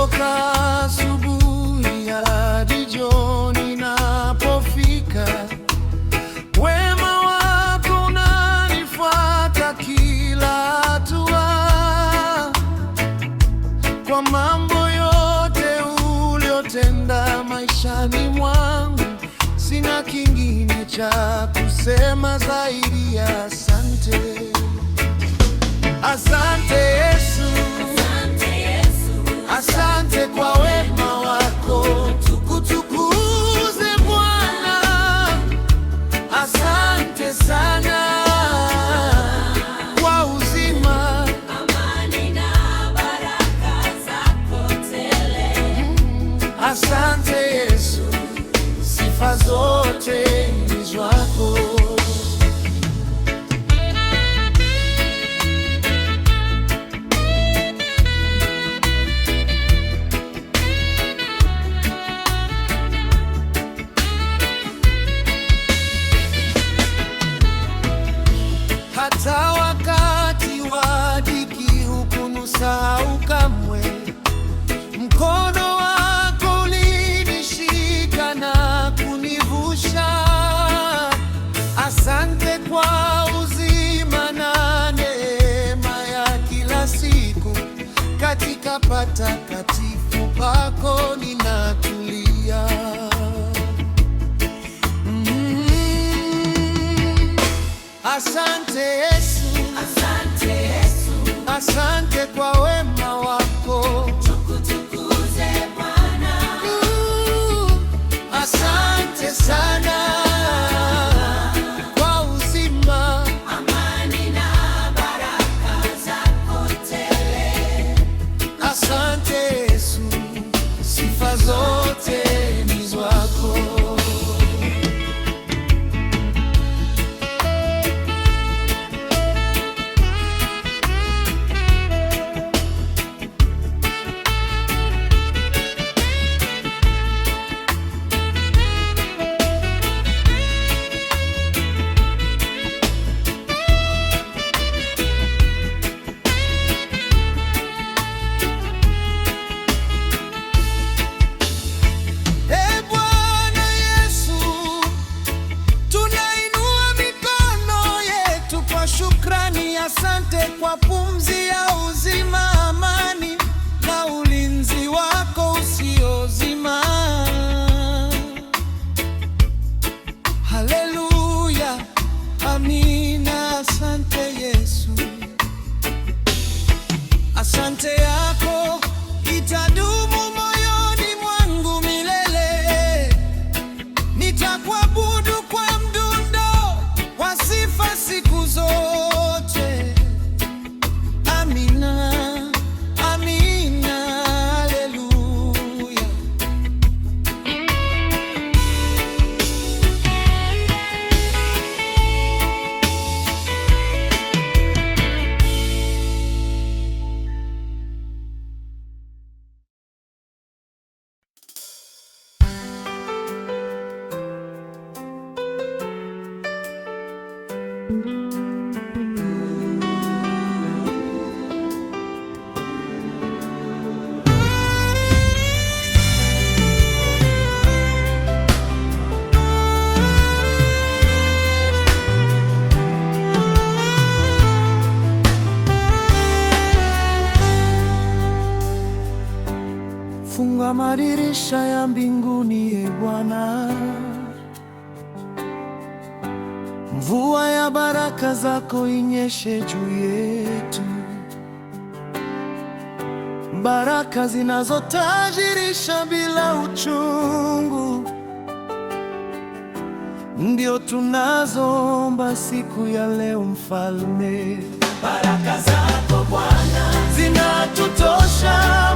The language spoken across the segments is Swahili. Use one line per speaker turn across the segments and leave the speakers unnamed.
Toka asubuhi hadi jioni ninapofika, wema wako unanifuata kila hatua. Kwa mambo yote uliotenda maishani mwangu, sina kingine cha kusema zaidi ya asante. Asante Yesu, asante kwa wema wako. Tukutukuze Bwana, asante sana kwa uzima, amani na baraka zako tele. Asante Yesu, sifa zote ni zako. Hata wakati wa dhiki hukunisahau kamwe. Mkono wako ulinishika na kunivusha. Asante kwa uzima na neema ya kila siku. Katika patakatifu pako ninatulia. Asante Yesu, asante Yesu, asante kwa wema wako. Tukutukuze Bwana. Asante sana kwa uzima, amani na baraka zako tele. Asante Yesu, sifa zote ni zako. Shukrani, asante kwa pumzi ya uzima, amani na ulinzi wako usiozima. Haleluya, amina. Asante Yesu, asante yako itadumu moyoni mwangu milele. Nitakuabudu kwa mdundo wa sifa siku zote. Amina, amina, haleluya. Funga madirisha ya mbinguni, e Bwana, mvua ya baraka zako inyeshe juu yetu. Baraka zinazotajirisha bila uchungu, ndio tunazoomba siku ya leo, Mfalme. Baraka zako Bwana zinatutosha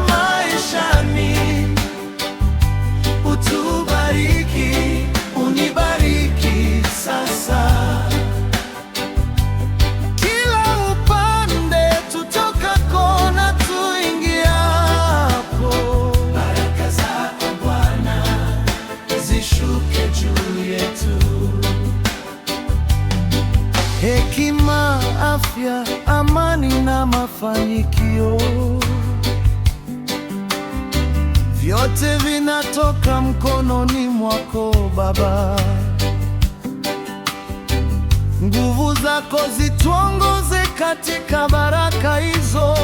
maishani. Utubariki, unibariki sasa. Kila upande tutokako na tuingiapo, baraka zako Bwana zishuke juu yetu. Hekima, afya, amani na mafanikio vyote vinatoka mkononi mwako Baba. Nguvu zako zituongoze katika baraka hizo,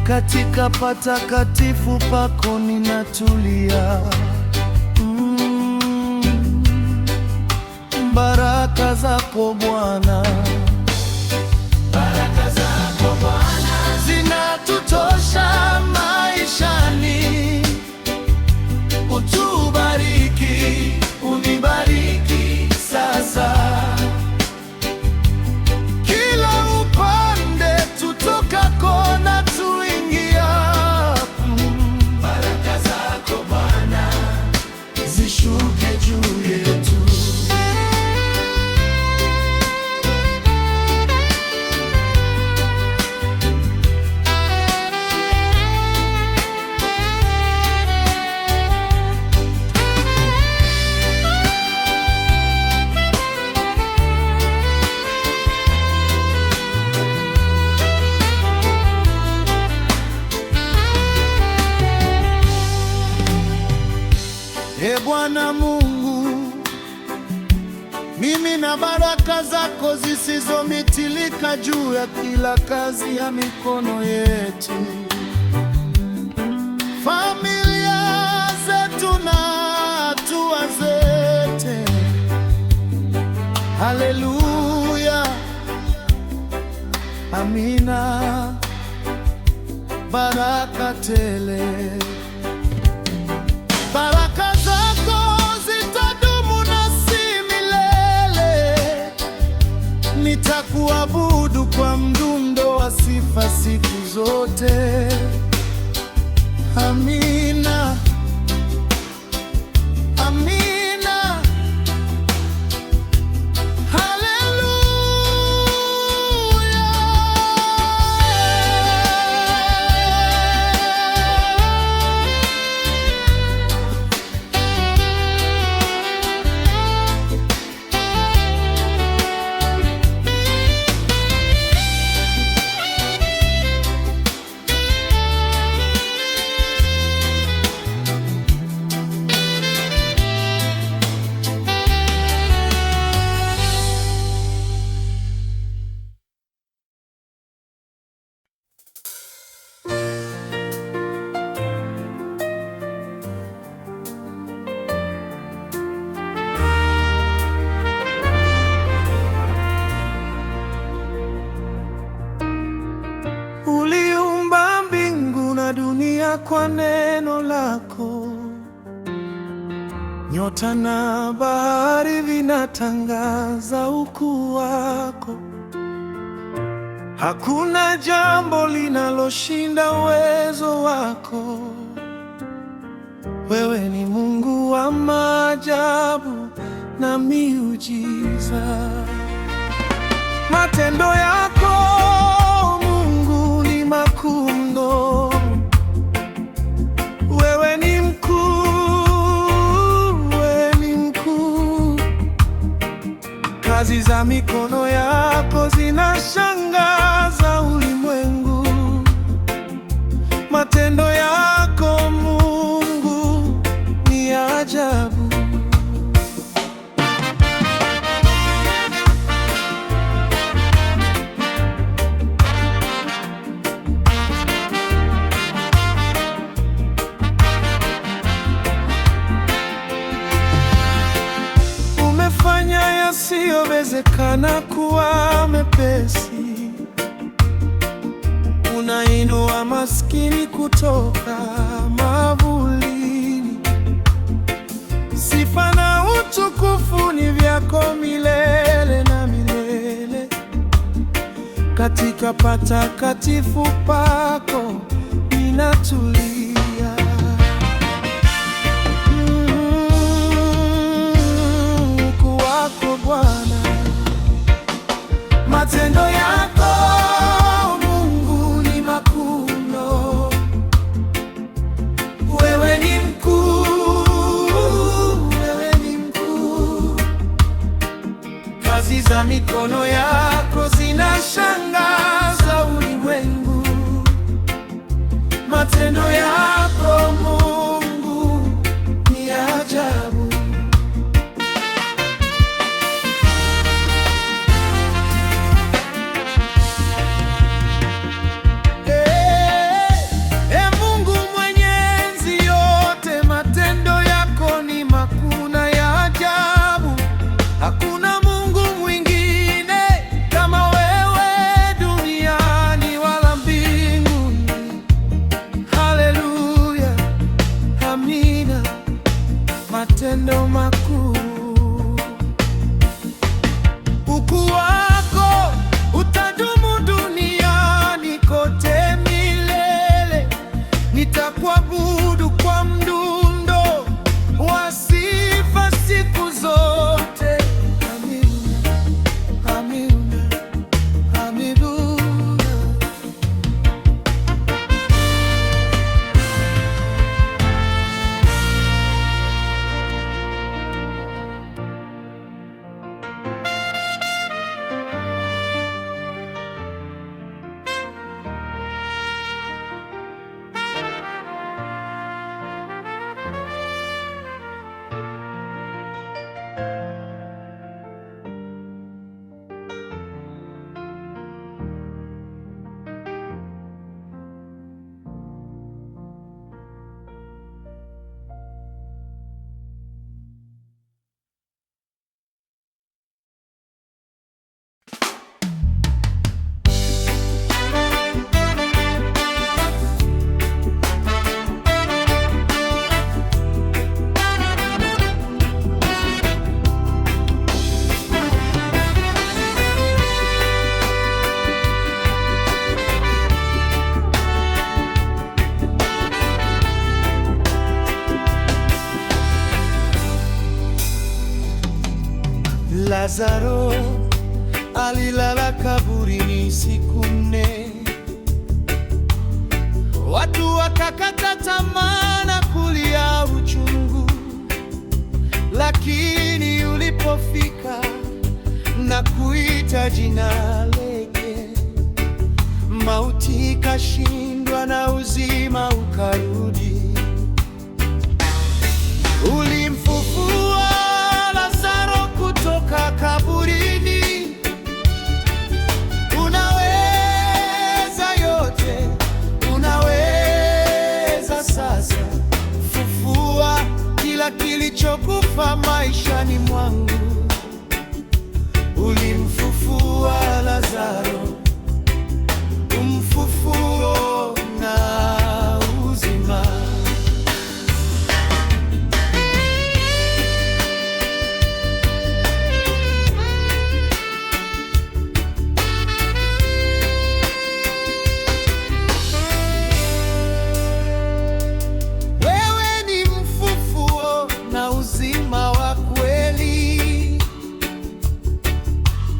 katika patakatifu pako ninatulia. Baraka zako Bwana, baraka zako Bwana zinatutosha maishani. Utubariki, unibariki sasa, kila upande tutokako na tuingia. Baraka zako Bwana zishuke juu yetu. Bwana Mungu, mimi na baraka zako zisizomitilika juu ya kila kazi ya mikono yetu, familia zetu na hatua zetu. Haleluya, amina. Baraka tele, baraka zako zitadumu nasi milele. Nitakuabudu kwa mdundo wa sifa siku zote. Amina, amina. Uliumba mbingu na dunia kwa neno lako, nyota na bahari vinatangaza ukuu wako. Hakuna jambo linaloshinda uwezo wako. Wewe ni Mungu wa maajabu na miujiza. Matendo yako Mungu ni makuu mno. Wewe ni mkuu, wewe ni mkuu. Kazi za mikono yako zinashangaza ulimwengu. Matendo yako Mungu ni ajabu. Umefanya yasiyowezekana kuwa mepesi. Unainua maskini kutoka mavulini. Sifa na utukufu ni vyako milele na milele. Katika patakatifu pako ninatulia. Ukuu wako Bwana, matendo yako Mungu ni makuu mno. Wewe ni mkuu, wewe ni mkuu. Kazi za mikono yako zinashangaza ulimwengu. Matendo yako Lazaro alilala kaburini siku 4. Watu wakakata tamaa na kulia uchungu, lakini ulipofika na kuita jina lake, mauti ikashindwa na uzima ukarudi. Ulimfufua Lazaro kutoka kaburini. Unaweza yote, unaweza sasa. Fufua kila kilichokufa maishani mwangu. Ulimfufua Lazaro, umfufuo na uzima. Wewe ni mfufuo na uzima wa kweli.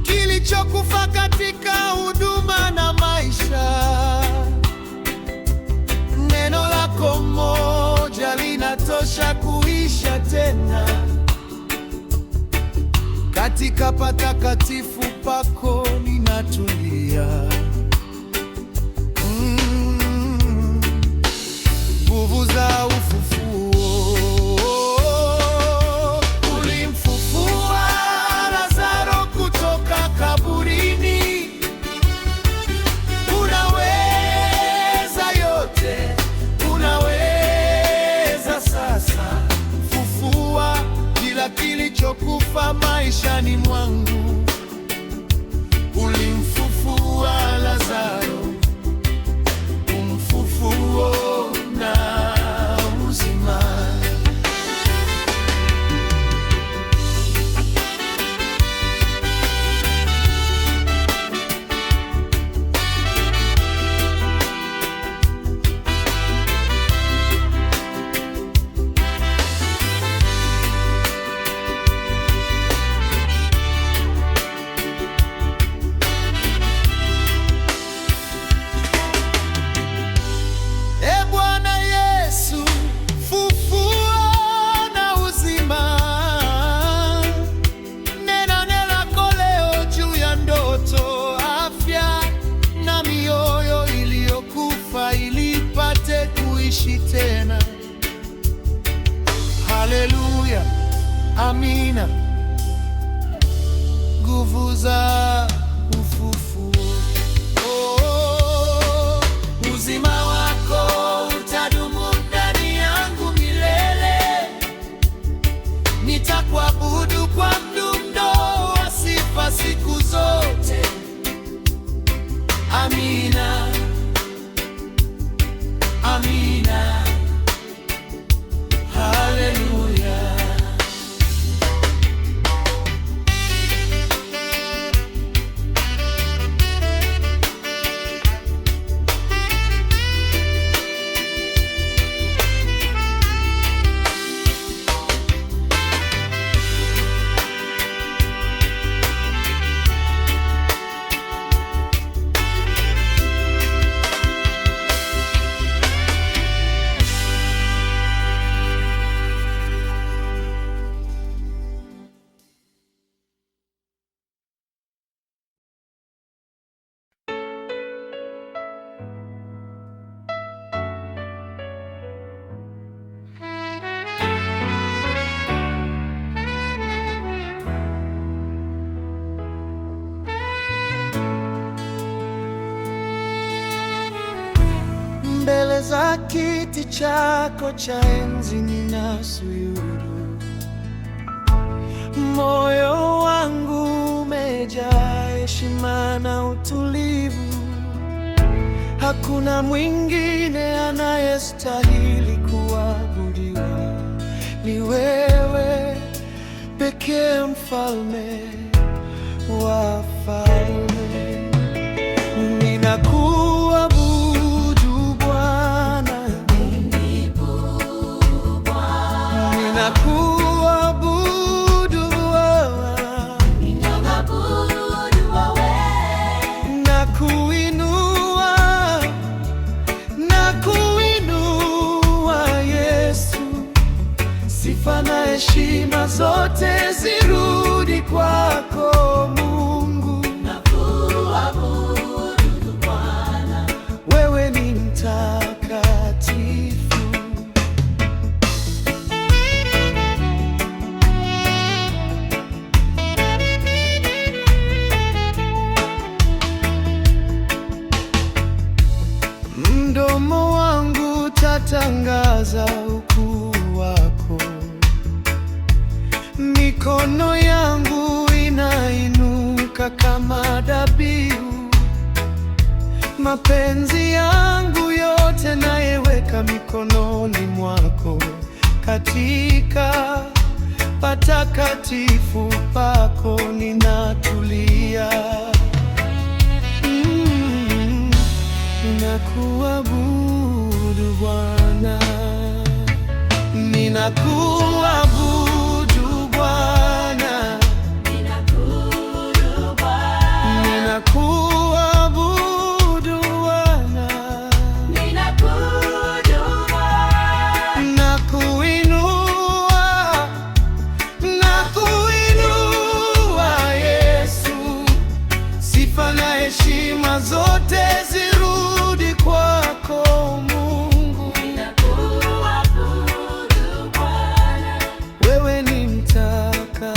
Kilichokufa katika huduma na maisha, neno lako moja linatosha kuisha tena. Katika patakatifu pako ninatulia. Nguvu za ufufuo. Ulimfufua Lazaro kutoka kaburini. Unaweza yote, unaweza sasa. Fufua kila kilichokufa maishani mwangu. Ulimfufua Lazaro, umfufuo na uzima. Tena. Haleluya, amina. Nguvu za ufufuo. Uzima wako utadumu ndani yangu milele. Nitakuabudu kwa mdundo wa sifa siku zote. Amina, amina. Haleluya. Mbele za kiti chako cha enzi ninasujudu. Moyo wangu umejaa heshima na utulivu. Hakuna mwingine anayestahili kuabudiwa. Ni wewe pekee, mfalme wa falme. Ninakuabudu Bwana, ninakuabudu Bwana, heshima zote zirudi kwako Mungu.
Nakuabudu Bwana,
wewe ni mtakatifu. Mdomo wangu tatangaza ukuu wako, mikono yangu inainuka kama dhabihu, mapenzi yangu yote nayeweka mikononi mwako, katika patakatifu pako ninatulia. Ninakuabudu Bwana, ninakuabudu Bwana,
ninakuabudu Bwana,
ninakuabudu Bwana,
ninakuabudu Bwana,
nakuinua, nakuinua Yesu, sifa na heshima zote zirudi kwako Mungu.
ninakuabudu Bwana,
Wewe ni mtakatifu.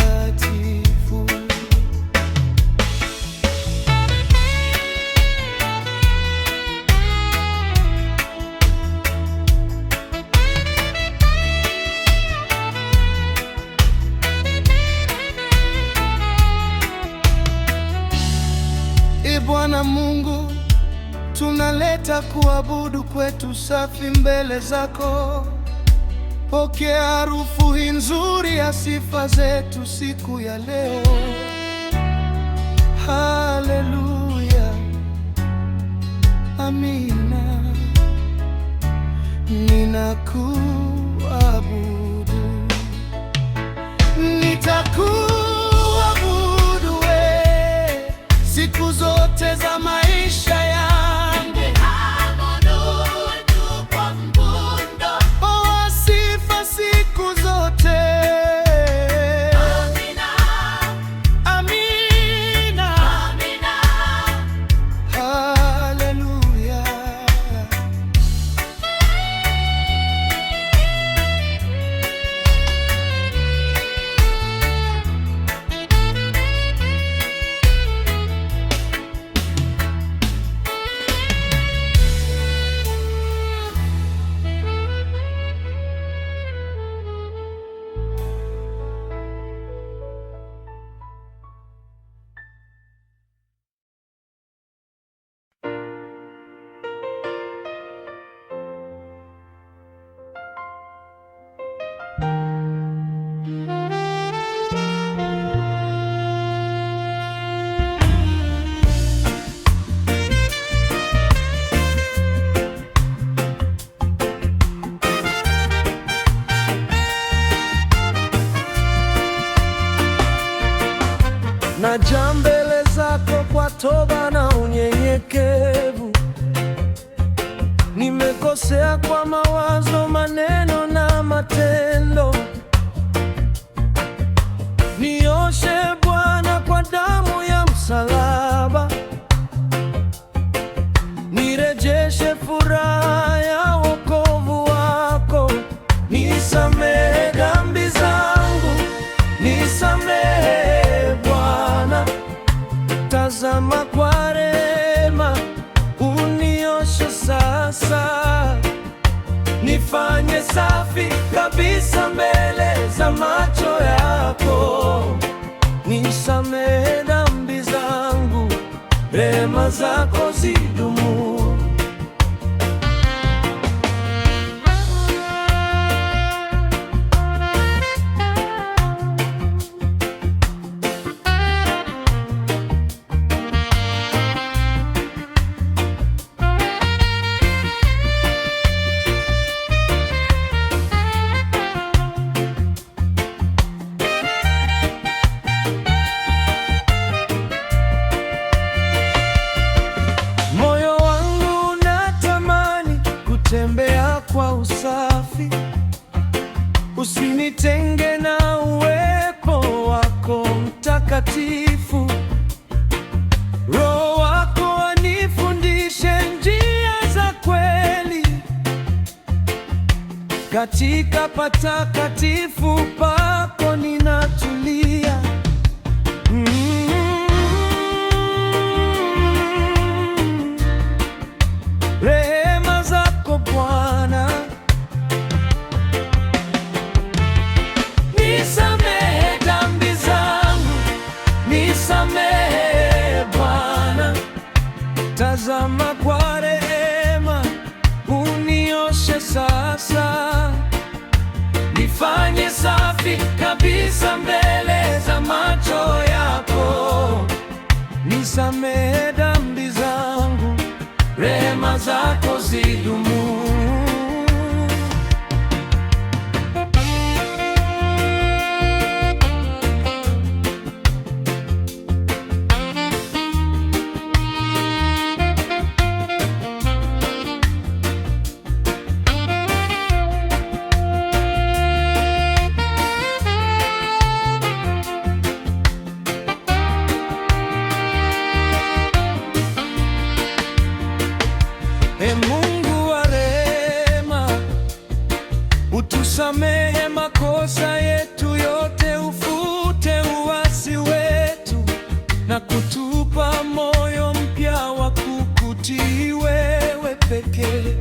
Ee Bwana Mungu, tunaleta kuabudu kwetu safi mbele zako. Pokea harufu hii nzuri ya sifa zetu siku ya leo. Haleluya, amina. Ninakuabudu, nitakuabudu we siku zote za maisha yangu.
ningeabudu kwa mbundo.
Oa sifa siku zote.
Amina,
Amina,
amina,
haleluya. Naja mbele zako kwa toba na unyenyekevu. Nimekosea kwa mawazo, maneno na matendo. Nioshe Bwana kwa damu ya msalaba, nirejeshe furaha ya wokovu wako. Nisamehe dhambi zangu, nisamehe Bwana. Tazama kwa rehema, unioshe sasa, nifanye safi kabisa mbele za macho yako. Nisamehe dhambi zangu, rehema zako zidumu. usinitenge na uwepo wako mtakatifu. Roho wako anifundishe njia za kweli, katika patakatifu pako ninatulia. Rehema zako Bwana, nisamehe dhambi zangu, nisamehe Bwana. Tazama kwa rehema, unioshe sasa, nifanye safi kabisa mbele za macho yako. Nisamehe dhambi zangu, rehema zako zidumu. Mungu wa rehema, utusamehe makosa yetu yote, ufute uasi wetu na kutupa moyo mpya wa kukutii wewe pekee.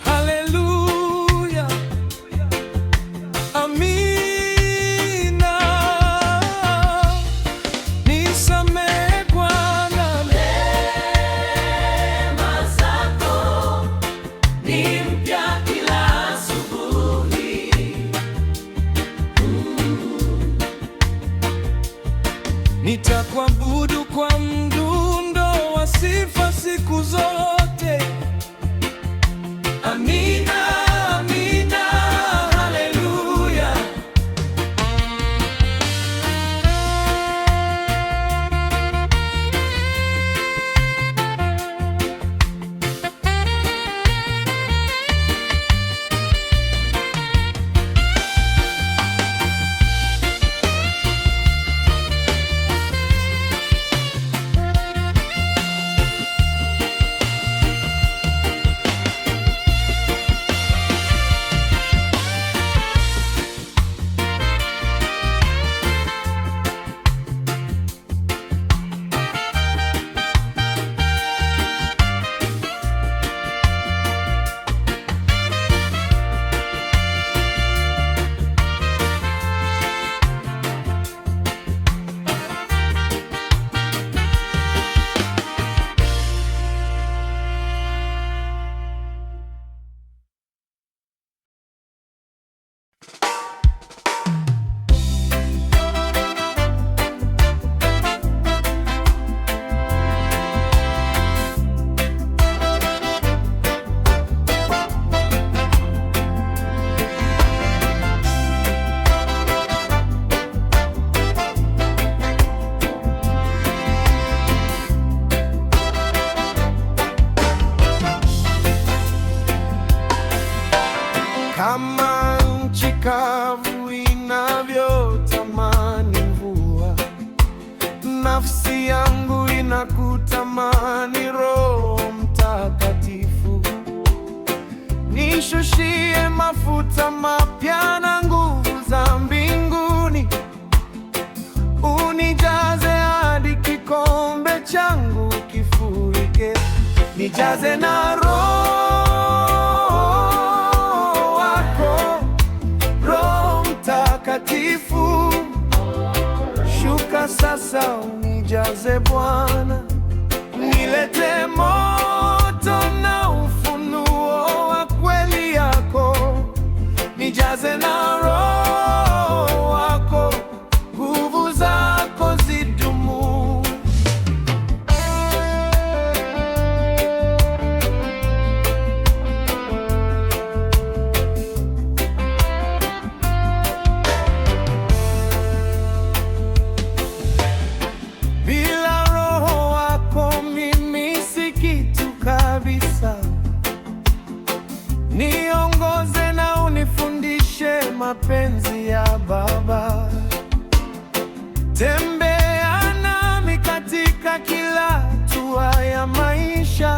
Haleluya, amina. Nisamehe Bwana,
rehema zako ni mpya kila asubuhi.
nitakuabudu kwa mdundo wa sifa siku zote. Amina, amina, haleluya. Kama nchi kavu inavyotamani mvua, nafsi yangu inakutamani Roho Mtakatifu. Nishushie mafuta mapya na nguvu za mbinguni, unijaze hadi kikombe changu kifurike. Nijaze na Roho Mtakatifu, shuka sasa unijaze Bwana, nilete moto na ufunuo wa kweli yako. Nijaze na Roho wako, nguvu zako zidumu. mapenzi ya Baba. Tembea nami katika kila hatua ya maisha,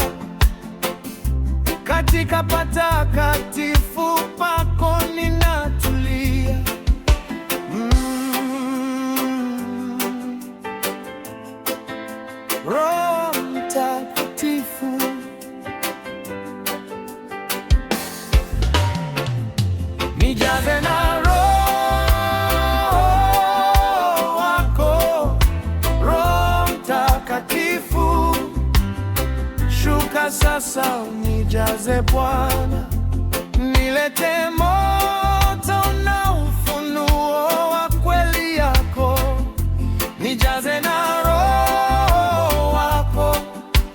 katika patakatifu pako ninatulia. Roho Mtakatifu, nijaze na Roho wako. Roho Mtakatifu, shuka sasa unijaze Bwana, nilete moto na ufunuo wa kweli yako. Nijaze na Roho wako,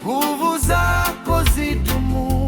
nguvu zako zidumu.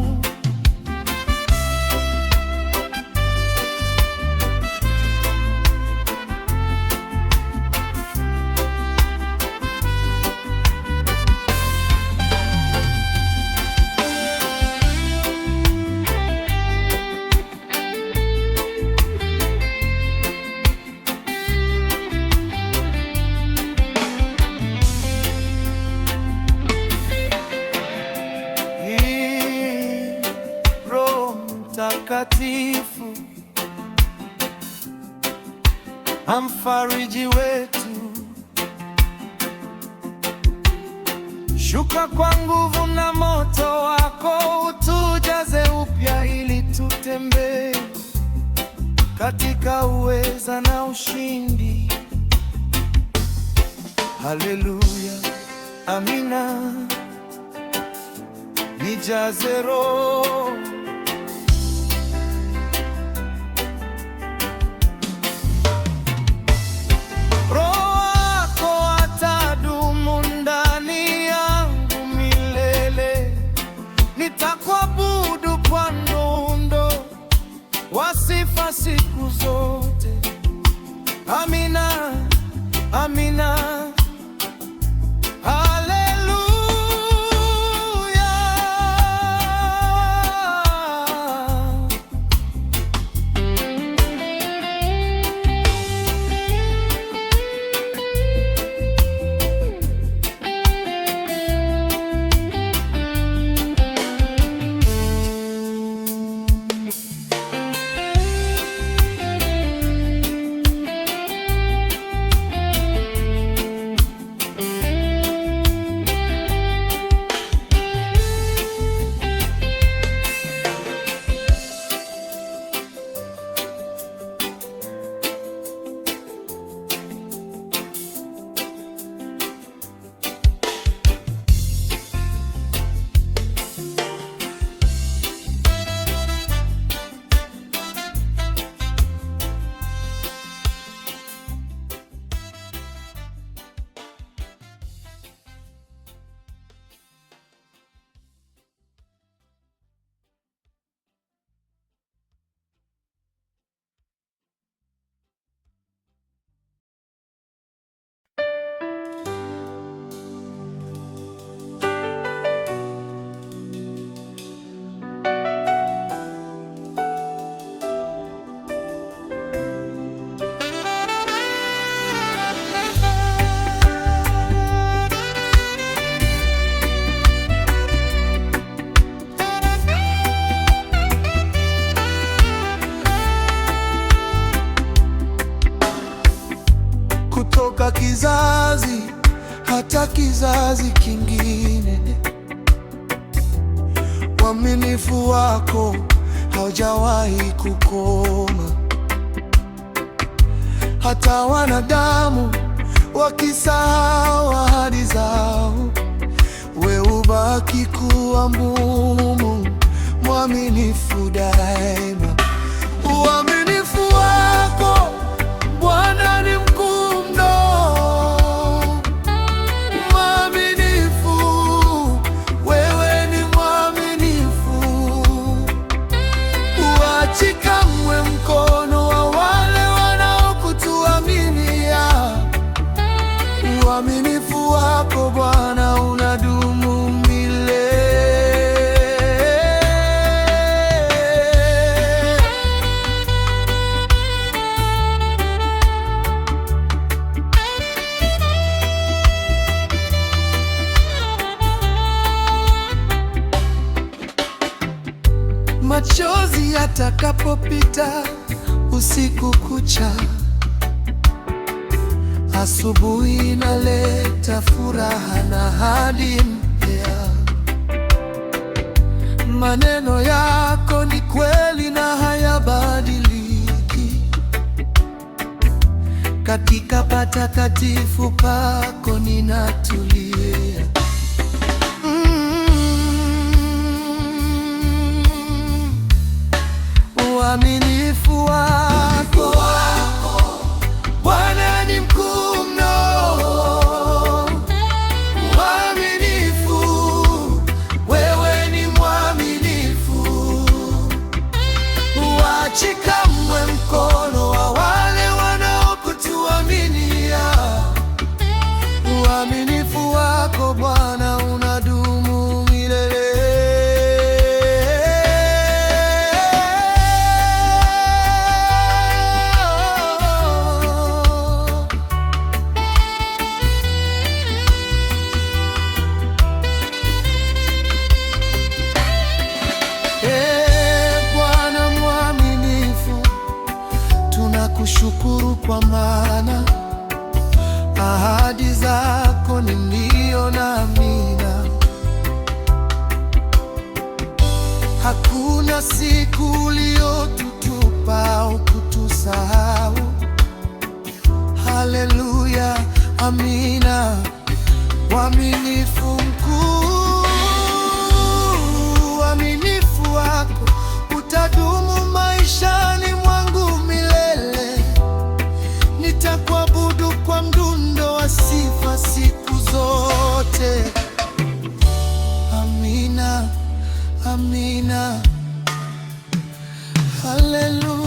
Roho Mtakatifu, mfariji wetu, shuka kwa nguvu na moto wako, utujaze upya ili tutembee katika uweza na ushindi. Haleluya, amina. Nijaze Roho, Roho wako atadumu ndani yangu milele. Nitakuabudu kwa ndundo wa sifa siku zote. Amina, amina. Kutoka kizazi hata kizazi kingine, uaminifu wako haujawahi kukoma. Hata wanadamu wakisahau ahadi zao, wewe ubaki kuwa Mungu mwaminifu daima. Uaminifu wako Bwana ni mkuu mno, mwaminifu, wewe ni mwaminifu. Huachi kamwe mkono wa wale wanaokutuaminia. Uaminifu wako Bwana unadumu milele. unapopita usiku kucha, asubuhi inaleta furaha na ahadi mpya. Maneno yako ni kweli na hayabadiliki. Katika patakatifu pako ninatulia. Uaminifu wako Bwana ni mkuu mno. Uaminifu, wewe ni mwaminifu. Huachi kamwe mkono wa wale wanaokutuaminia. Uaminifu wako Bwana unadumu milele. Bwana mwaminifu, tunakushukuru kwa maana ahadi zako ni ndio na amina. Hakuna siku uliyotutupa au kutusahau. Haleluya, amina. Uaminifu mkuu, uaminifu wako utadumu maishani mwangu milele. Nitakuabudu kwa mdundo wa sifa siku zote. Amina, amina, haleluya.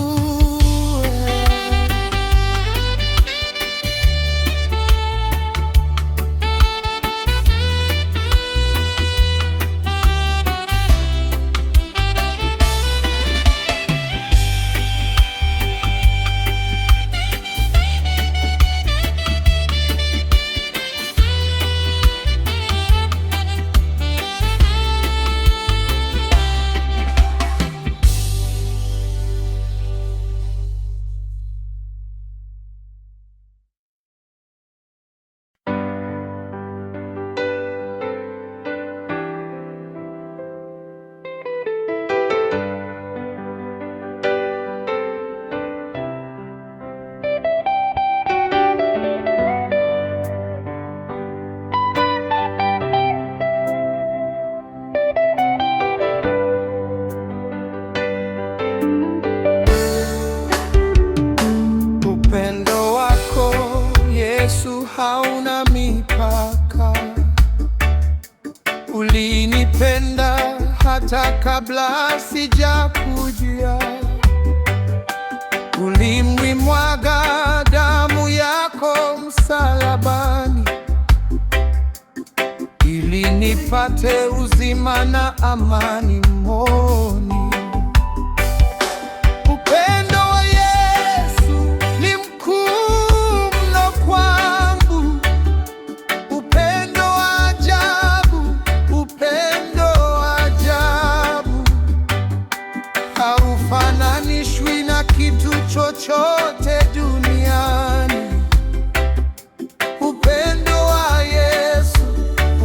Upendo wako Yesu hauna mipaka. Ulinipenda hata kabla sijakujia. Ulimwaga damu yako msalabani ili nipate uzima na amani moyoni. Upendo wa Yesu ni mkuu mno kwangu. Upendo wa ajabu, upendo wa ajabu. Haufananishwi na kitu chochote duniani. Upendo wa Yesu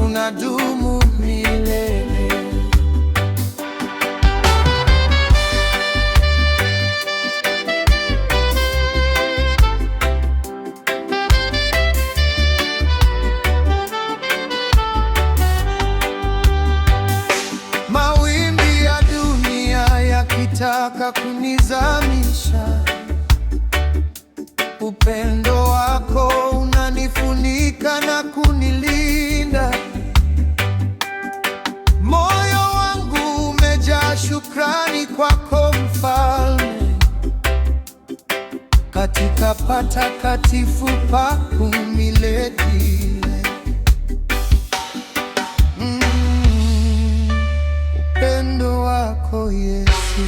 unadumu milele. Mawimbi ya dunia yakitaka kunizamisha, upendo wako unanifunika na kunilinda. Moyo wangu umejaa shukrani kwako Mfalme. Katika patakatifu pako milele. Upendo wako Yesu,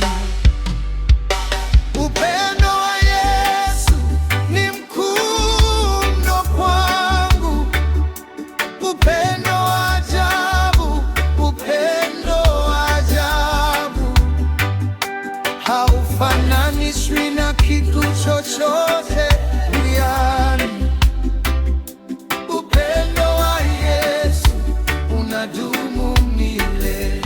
upendo wa Yesu ni mkuu mno kwangu. Upendo wa ajabu, upendo wa ajabu. Haufanani haufananishwi na kitu chochote duniani. Upendo wa Yesu unadumu milele.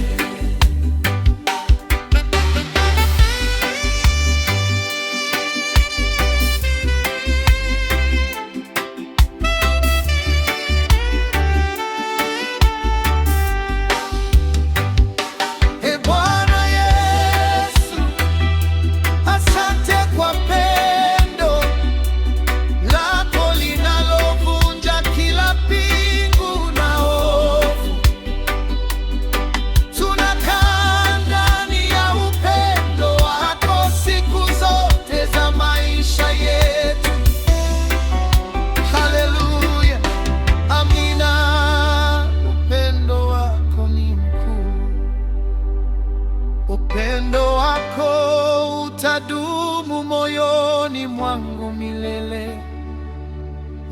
Upendo wako utadumu moyoni mwangu milele.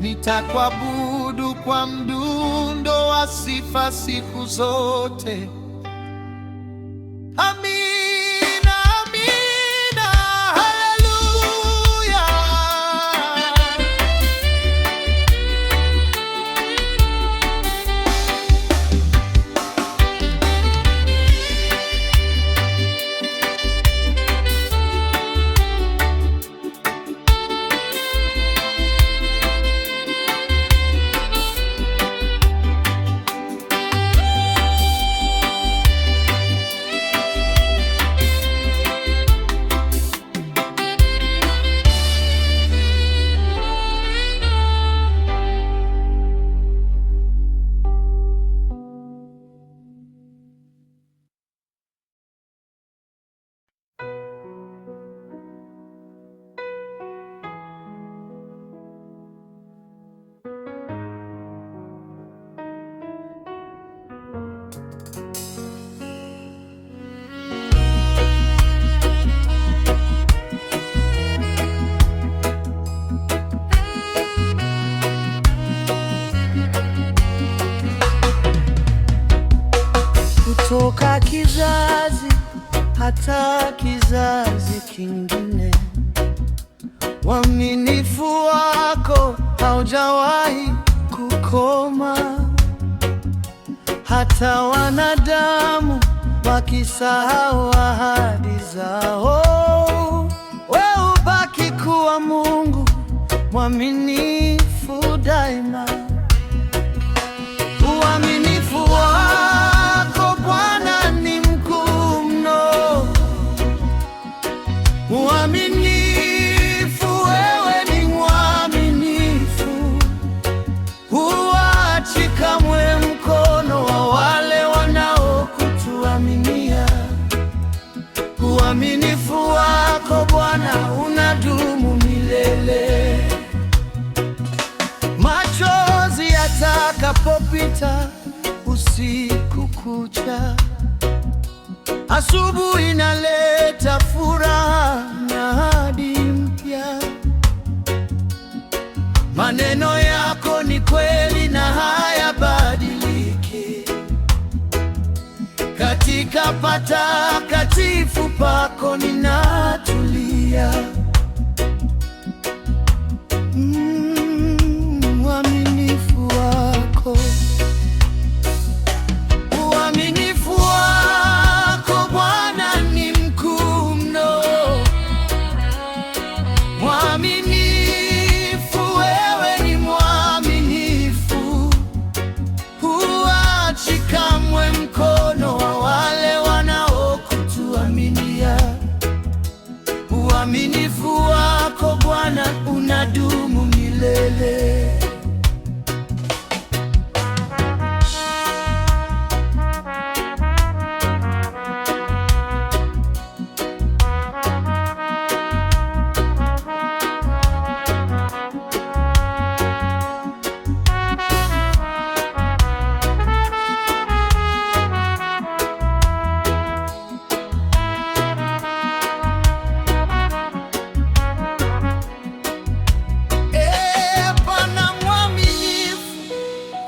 Nitakuabudu kwa mdundo wa sifa siku zote. Amina, amina, haleluya. Kutoka kizazi hata kizazi kingine, uaminifu wako haujawahi kukoma. Hata wanadamu wakisahau ahadi zao, wewe ubaki kuwa Mungu mwaminifu daima. Uaminifu wako Bwana ni mkuu mno. Uaminifu, wewe ni mwaminifu. Huachi kamwe mkono wa wale wanaokutuaminia. Uaminifu wako Bwana unadumu milele. Machozi yatakapopita usiku kucha, asubuhi inaleta furaha na ahadi mpya. Maneno yako ni kweli na hayabadiliki. Katika patakatifu pako ninatulia. Uaminifu wako, uaminifu wako Bwana ni mkuu mno. Mwaminifu, wewe ni mwaminifu. Huachi kamwe mkono wa wale wanaokutuaminia. Uaminifu wako Bwana unadumu milele.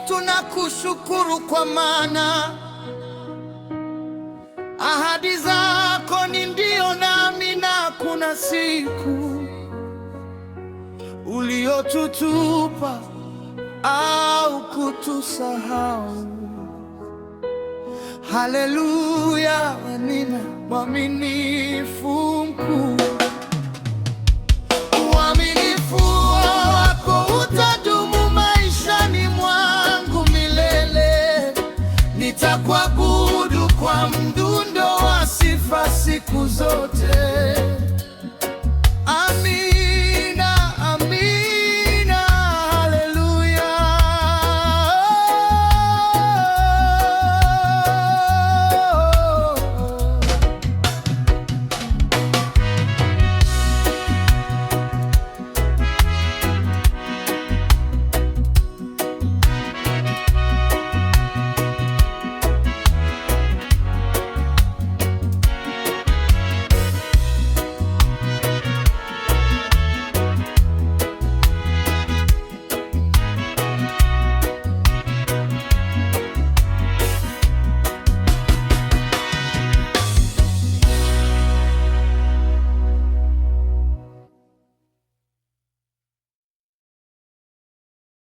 Tunakushukuru kwa maana ahadi zako ni ndio na amina, kuna kila siku uliotutupa au kutusahau. Haleluya, nina mwaminifu mkuu. Uaminifu wako utadumu maishani mwangu milele. Nitakuabudu kwa mdundo wa sifa siku zote.